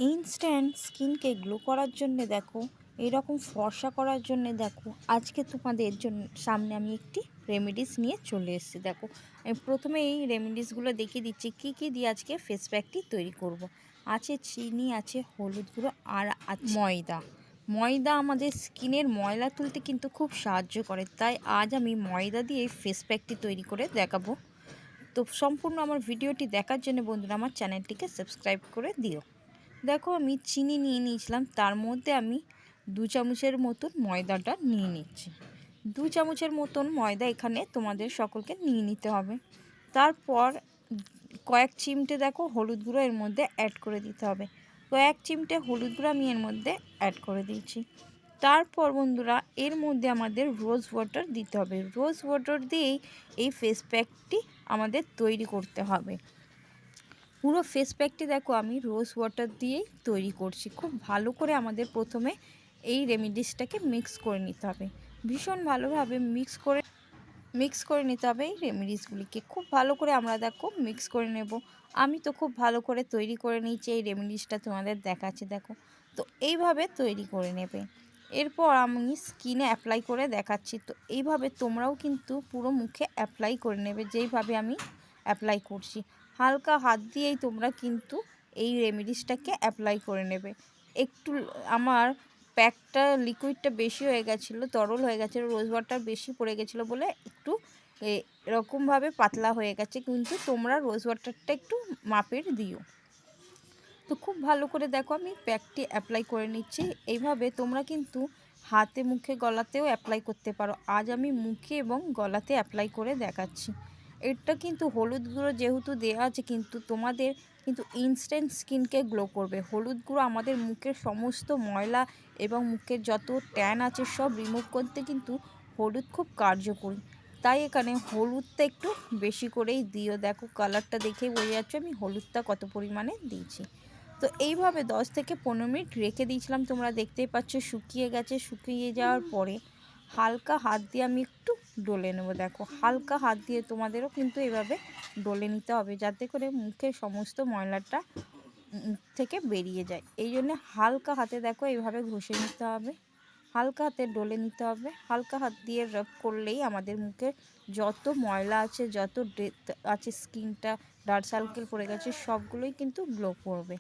Instant স্কিনকে glow করার জন্য দেখো, এরকম ফর্সা করার জন্য দেখো, আজকে তোমাদের জন্য সামনে আমি একটি রেমেডিস নিয়ে চলে এসেছি। দেখো, আমি প্রথমে এই রেমেডিসগুলো দেখিয়ে দিচ্ছি কী কী দিয়ে আজকে ফেস প্যাকটি তৈরি করব। আছে চিনি, আছে হলুদ গুঁড়ো, আর আছে ময়দা। ময়দা আমাদের স্কিনের ময়লা তুলতে কিন্তু খুব সাহায্য করে, তাই আজ আমি ময়দা দিয়ে ফেস প্যাকটি তৈরি করে দেখাবো। তো সম্পূর্ণ আমার ভিডিওটি দেখার জন্য বন্ধুরা আমার চ্যানেলটিকে সাবস্ক্রাইব করে দিও। দেখো, আমি চিনি নিয়ে নিয়েছিলাম, তার মধ্যে আমি 2 চামচের মতন ময়দাটা নিয়ে নিচ্ছি। 2 চামচের মতন ময়দা এখানে তোমাদের সকলকে নিয়ে নিতে হবে। তারপর কয়েক চিমটে দেখো হলুদ গুঁড়ো এর মধ্যে অ্যাড করে দিতে হবে। কয়েক চিমটে হলুদ গুঁড়ো আমি এর মধ্যে অ্যাড করে দিয়েছি। তারপর বন্ধুরা এর মধ্যে আমাদের রোজ ওয়াটার দিতে হবে। রোজ ওয়াটার দিয়েই এই ফেস প্যাকটি আমাদের তৈরি করতে হবে। পুরো ফেস প্যাকটি দেখো আমি রোজ ওয়াটার দিয়েই তৈরি করছি। খুব ভালো করে আমাদের প্রথমে এই রেমেডিসটাকে মিক্স করে নিতে হবে। ভীষণ ভালোভাবে মিক্স করে নিতে হবে এই রেমেডিসগুলিকে। খুব ভালো করে আমরা দেখো মিক্স করে নেব। আমি তো খুব ভালো করে তৈরি করে নিয়েছি, এই রেমেডিসটা তোমাদের দেখাচ্ছি। দেখো, তো এইভাবে তৈরি করে নেবে। এরপর আমি স্কিনে অ্যাপ্লাই করে দেখাচ্ছি। তো এইভাবে তোমরাও কিন্তু পুরো মুখে অ্যাপ্লাই করে নেবে, যেইভাবে আমি অ্যাপ্লাই করছি। হালকা হাত দিয়েই তোমরা কিন্তু এই রেমেডিসটাকে অ্যাপ্লাই করে নেবে। একটু আমার প্যাকটা লিকুইডটা বেশি হয়ে গেছিলো, তরল হয়ে গেছিলো, রোজ ওয়াটার বেশি পড়ে গেছিলো বলে একটু এরকমভাবে পাতলা হয়ে গেছে, কিন্তু তোমরা রোজ ওয়াটারটা একটু মাপের দিও। তো খুব ভালো করে দেখো আমি প্যাকটি অ্যাপ্লাই করে নিচ্ছি। এইভাবে তোমরা কিন্তু হাতে, মুখে, গলাতেও অ্যাপ্লাই করতে পারো। আজ আমি মুখে এবং গলাতে অ্যাপ্লাই করে দেখাচ্ছি। এটা কিন্তু হলুদ গুঁড়ো যেহেতু দেওয়া আছে, কিন্তু তোমাদের কিন্তু ইনস্ট্যান্ট স্কিনকে গ্লো করবে। হলুদ গুঁড়ো আমাদের মুখের সমস্ত ময়লা এবং মুখের যত ট্যান আছে সব রিমুভ করতে কিন্তু হলুদ খুব কার্যকরী। তাই এখানে হলুদটা একটু বেশি করেই দিও। দেখো, কালারটা দেখেই বোঝা যাচ্ছে আমি হলুদটা কত পরিমাণে দিয়েছি। তো এইভাবে 10 থেকে 15 মিনিট রেখে দিয়েছিলাম। তোমরা দেখতেই পাচ্ছ শুকিয়ে গেছে। শুকিয়ে যাওয়ার পরে হালকা হাত দিয়ে আমি একটু ডলে নেব। দেখো, হালকা হাত দিয়ে তোমাদেরও কিন্তু এভাবে ডলে নিতে হবে, যাতে করে মুখের সমস্ত ময়লাটা মুখ থেকে বেরিয়ে যায়। এই জন্য হালকা হাতে দেখো এইভাবে ঘষে নিতে হবে, হালকা হাতে ডলে নিতে হবে। হালকা হাত দিয়ে রাব করলেই আমাদের মুখের যত ময়লা আছে, যত ডেথ আছে, স্কিনটা ডার্ক সার্কেল পড়ে গেছে, সবগুলোই কিন্তু গ্লো করবে।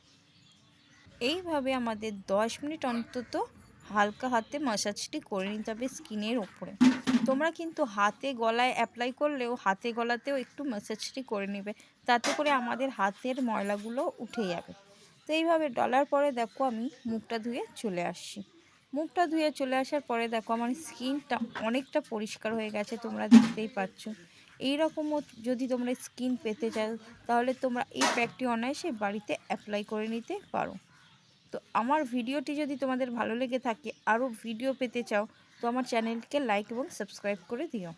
এইভাবে আমাদের 10 মিনিট অন্তত হালকা হাতে ম্যাসাজটি করে নিতে হবে স্কিনের ওপরে। তোমরা কিন্তু হাতে গলায় অ্যাপ্লাই করলেও হাতে গলাতেও একটু ম্যাসাজটি করে নেবে, তাতে করে আমাদের হাতের ময়লাগুলো উঠে যাবে। তো এইভাবে ডলার পরে দেখো আমি মুখটা ধুয়ে চলে আসছি। মুখটা ধুয়ে চলে আসার পরে দেখো আমার স্কিনটা অনেকটা পরিষ্কার হয়ে গেছে, তোমরা দেখতেই পাচ্ছ। এইরকমও যদি তোমরা স্কিন পেতে চাও, তাহলে তোমরা এই প্যাকটি অনায়াসে বাড়িতে অ্যাপ্লাই করে নিতে পারো। তো আমার ভিডিওটি যদি তোমাদের ভালো লেগে থাকে, আরও ভিডিও পেতে চাও, তো আমার চ্যানেলকে লাইক এবং সাবস্ক্রাইব করে দিও।